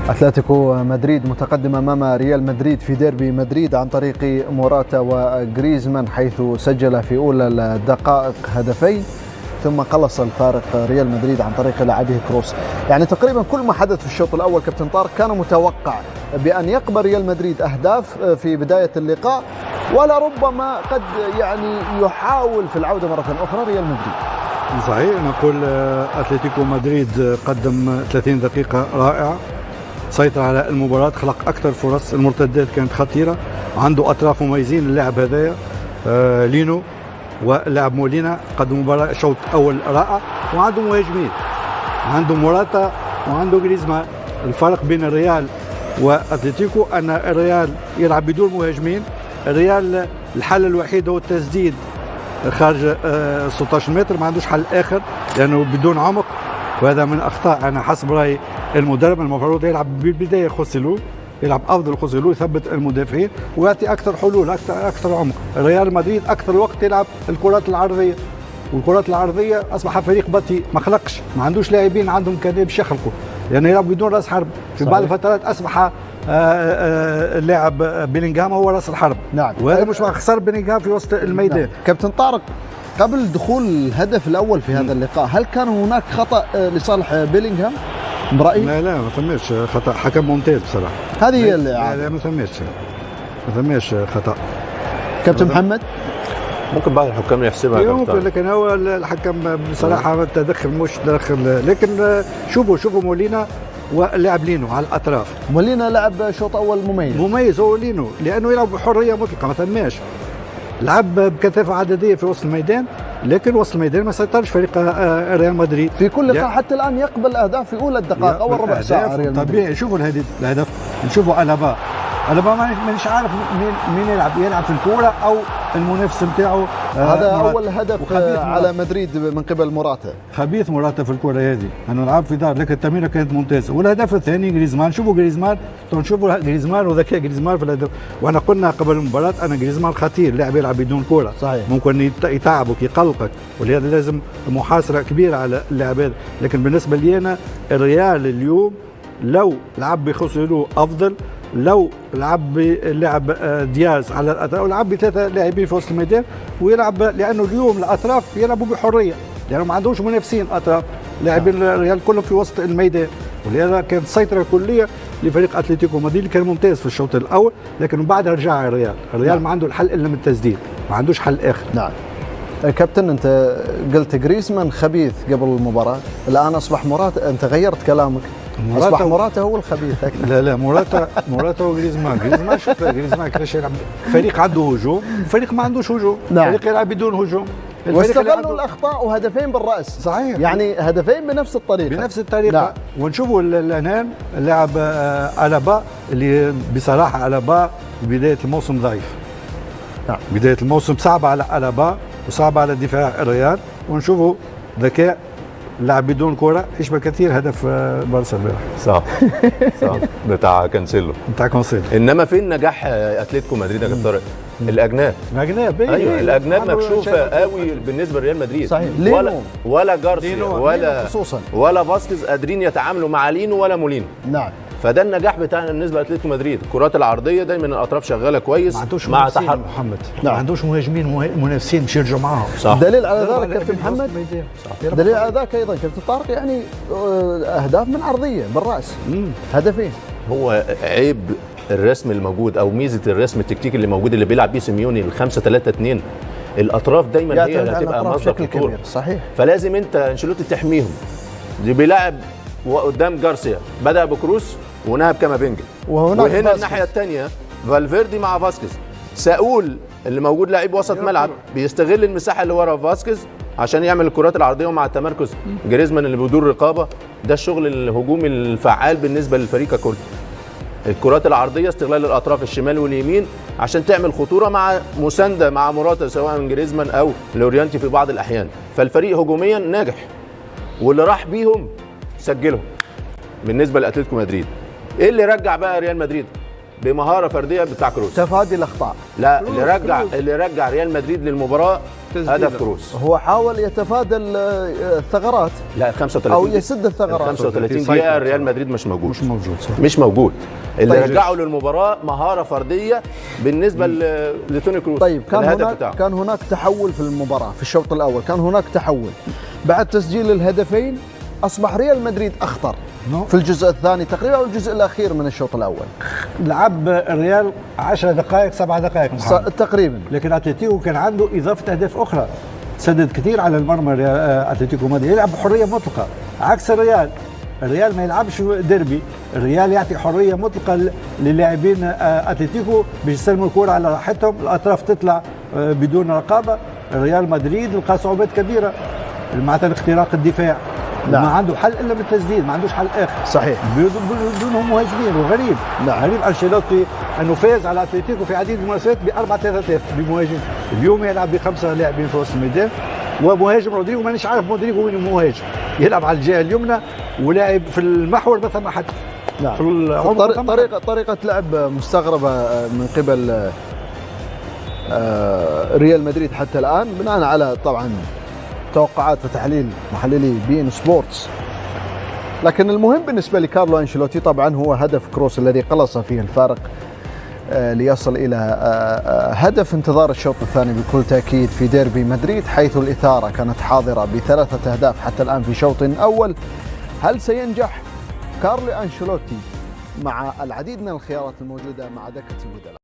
أتلتيكو مدريد متقدم أمام ريال مدريد في ديربي مدريد عن طريق موراتا وغريزمان، حيث سجل في أولى الدقائق هدفين ثم قلص الفارق ريال مدريد عن طريق لاعبه كروس. يعني تقريبا كل ما حدث في الشوط الأول كابتن طارق كان متوقع بأن يقبل ريال مدريد أهداف في بداية اللقاء، ولربما قد يعني يحاول في العودة مرة أخرى ريال مدريد. صحيح، نقول أتلتيكو مدريد قدم 30 دقيقة رائعة، سيطر على المباراة، خلق أكثر فرص، المرتدات كانت خطيرة، عنده أطراف مميزين. اللاعب هذايا لينو واللاعب مولينا قدموا مباراة شوط أول رائع، وعنده مهاجمين، عنده موراتا وعنده غريزمان. الفرق بين الريال وأتلتيكو أن الريال يلعب بدون مهاجمين. الريال الحل الوحيد هو التسديد خارج 16 متر، ما عندوش حل آخر لأنه بدون عمق، وهذا من أخطاء أنا حسب رأيي المدرب. المفروض يلعب بالبداية خوسيلو، يلعب أفضل خوسيلو، يثبت المدافعين ويعطي أكثر حلول، أكثر عمق. ريال مدريد أكثر وقت يلعب الكرات العرضية، والكرات العرضية أصبح فريق بطيء، ما خلقش، ما عندوش لاعبين عندهم إمكانية باش يخلقوا، يعني يلعب بدون رأس حرب. في بعض الفترات أصبح اللاعب بيلينغهام هو رأس الحرب. نعم، وهذا مش خسر بيلينغهام في وسط الميدان. نعم. كابتن طارق، قبل دخول الهدف الأول في هذا اللقاء هل كان هناك خطأ لصالح بيلينغهام برأيك؟ لا ما ثماش خطأ، حكم ممتاز بصراحة. هذه هي لا ما ثماش خطأ. كابتن محمد، ممكن بعض الحكام يحسبها ممكن، لكن هو الحكم بصراحة تدخل مش تدخل. لكن شوفوا مولينا واللاعب لينو على الأطراف. مولينا لعب شوط أول مميز هو لينو، لأنه يلعب بحرية مطلقة، ما ثماش لعب بكثافة عددية في وسط الميدان، لكن وسط الميدان ما سيطرش فريق ريال مدريد في كل لقاء حتى الآن يقبل أهداف في أولى الدقائق أول ربع ساعة. ريال مدريد طبيعي. شوفوا الهدف، نشوفوا ألابا مانيش عارف مين يلعب في الكورة أو المنافس نتاعو. هذا أول هدف على مدريد من قبل موراتا. خبيث موراتا في الكورة هذه، أنا نلعب في دار، لكن التمريرة كانت ممتازة. والهدف الثاني غريزمان، شوفوا غريزمان وذكاء غريزمان في الهدف. وأنا قلنا قبل المباراة أن غريزمان خطير، لاعب يلعب بدون كورة، صحيح، ممكن يتعبك يقلقك، ولهذا لازم محاصرة كبيرة على اللاعب هذا. لكن بالنسبة لي أنا الريال اليوم لو لعب بخوسيلو أفضل، لو لعب بلاعب دياز على الاطراف، ولعب بثلاثه لاعبين في وسط الميدان ويلعب، لانه اليوم الاطراف يلعبوا بحريه، لانه ما عندهمش منافسين اطراف، لاعبين الريال كلهم في وسط الميدان. ولهذا كانت سيطره كليه لفريق اتلتيكو مدريد، كان ممتاز في الشوط الاول، لكن من بعدها رجع الريال ما عنده الحل الا من التسديد، ما عندوش حل اخر. نعم كابتن، انت قلت غريزمان خبيث قبل المباراه، الان اصبح موراتا، انت غيرت كلامك، اصبح موراتا هو الخبيث اكثر. لا موراتا وغريزمان شوف غريزمان كيفاش يلعب. فريق عنده هجوم، فريق ما عندوش هجوم. نعم. فريق يلعب بدون هجوم، واستغلوا الاخطاء وهدفين بالراس. صحيح، يعني هدفين بنفس الطريقه. نعم. ونشوفوا الان اللاعب ألابا، اللي بصراحه ألابا بدايه الموسم ضعيف. نعم. بدايه الموسم صعبه على ألابا وصعبه على دفاع الريال. ونشوفوا ذكاء، لعب بدون كرة، يشبه كثير هدف بارسا البارح. صح بتاع كانسيلو. انما فين نجاح اتلتيكو مدريد يا كابتن طارق؟ الاجناب. ايوه الاجناب مكشوفه قوي بالنسبه لريال مدريد. صحيح. ولا جارسيا ولا فاسكيز قادرين يتعاملوا مع لينو ولا مولينو. نعم. فده النجاح بتاعنا بالنسبه لاتلتيكو مدريد. الكرات العرضيه دايما الاطراف شغاله كويس مع تحرك محمد. ما عندوش مهاجمين منافسين باش يرجعوا معاهم. دليل على ذلك كابتن محمد، دليل على ذلك ايضا كابتن طارق، يعني اهداف من عرضيه بالراس، هدفين. هو عيب الرسم الموجود او ميزه الرسم التكتيكي اللي موجود اللي بيلعب بيه سيميوني ال5-3-2، الاطراف دايما هي اللي هتبقى مصدر خطوره. صحيح. فلازم انت انشيلوتي تحميهم. دي بيلعب وقدام جارسيا، بدا بكروس ونهى بكامافينجا، وهنا الناحيه الثانيه فالفيردي مع فاسكيز. ساول اللي موجود لاعب وسط ملعب بيستغل المساحه اللي ورا فاسكيز عشان يعمل الكرات العرضيه مع التمركز. جريزمان اللي بدون رقابه، ده الشغل الهجومي الفعال بالنسبه للفريق كله. الكرات العرضيه، استغلال الاطراف الشمال واليمين عشان تعمل خطوره مع مسانده مع موراتا سواء من جريزمان او لوريانتي في بعض الاحيان. فالفريق هجوميا ناجح، واللي راح بيهم سجلهم بالنسبه لاتلتيكو مدريد. ايه اللي رجع بقى ريال مدريد؟ بمهاره فرديه بتاع كروس. تفادي الاخطاء. لا، اللي رجع ريال مدريد للمباراه هدف كروس. هو حاول يتفادى الثغرات. لا، 35 او يسد الثغرات. 35 دقيقه ريال مدريد مش موجود. اللي طيب. رجعوا للمباراه مهاره فرديه بالنسبه لتوني كروس. طيب كان هناك تحول في المباراه في الشوط الاول، كان هناك تحول بعد تسجيل الهدفين. اصبح ريال مدريد اخطر في الجزء الثاني تقريبا او الجزء الاخير من الشوط الاول. لعب الريال 10 دقائق 7 دقائق تقريبا، لكن اتلتيكو كان عنده اضافه اهداف اخرى، سدد كثير على المرمى. اتلتيكو مدريد يلعب بحريه مطلقه عكس الريال ما يلعبش ديربي. الريال يعطي حريه مطلقه للاعبين اتلتيكو باش يسلموا الكره على راحتهم، الاطراف تطلع بدون رقابه. ريال مدريد لقى صعوبات كبيره معناتها اختراق الدفاع. ما عنده حل الا بالتسديد، ما عندوش حل اخر. صحيح، بدونهم مهاجمين. وغريب غريب انشيلوتي انه فاز على اتلتيكو في عديد المناسبات ب4-3-3 بمهاجم. اليوم يلعب ب5 لاعبين في وسط الميدان ومهاجم رودريجو. مانيش عارف رودريجو وين المهاجم، يلعب على الجهه اليمنى ولاعب في المحور ما ثم حد. طريقه لعب مستغربه من قبل ريال مدريد حتى الان، بناء على طبعا توقعات وتحليل محللي بين سبورتس. لكن المهم بالنسبه لكارلو انشيلوتي طبعا هو هدف كروس الذي قلص فيه الفارق ليصل الى هدف. انتظار الشوط الثاني بكل تاكيد في ديربي مدريد، حيث الاثاره كانت حاضره ب3 أهداف حتى الان في شوط اول. هل سينجح كارلو انشيلوتي مع العديد من الخيارات الموجوده مع دكه البدلاء؟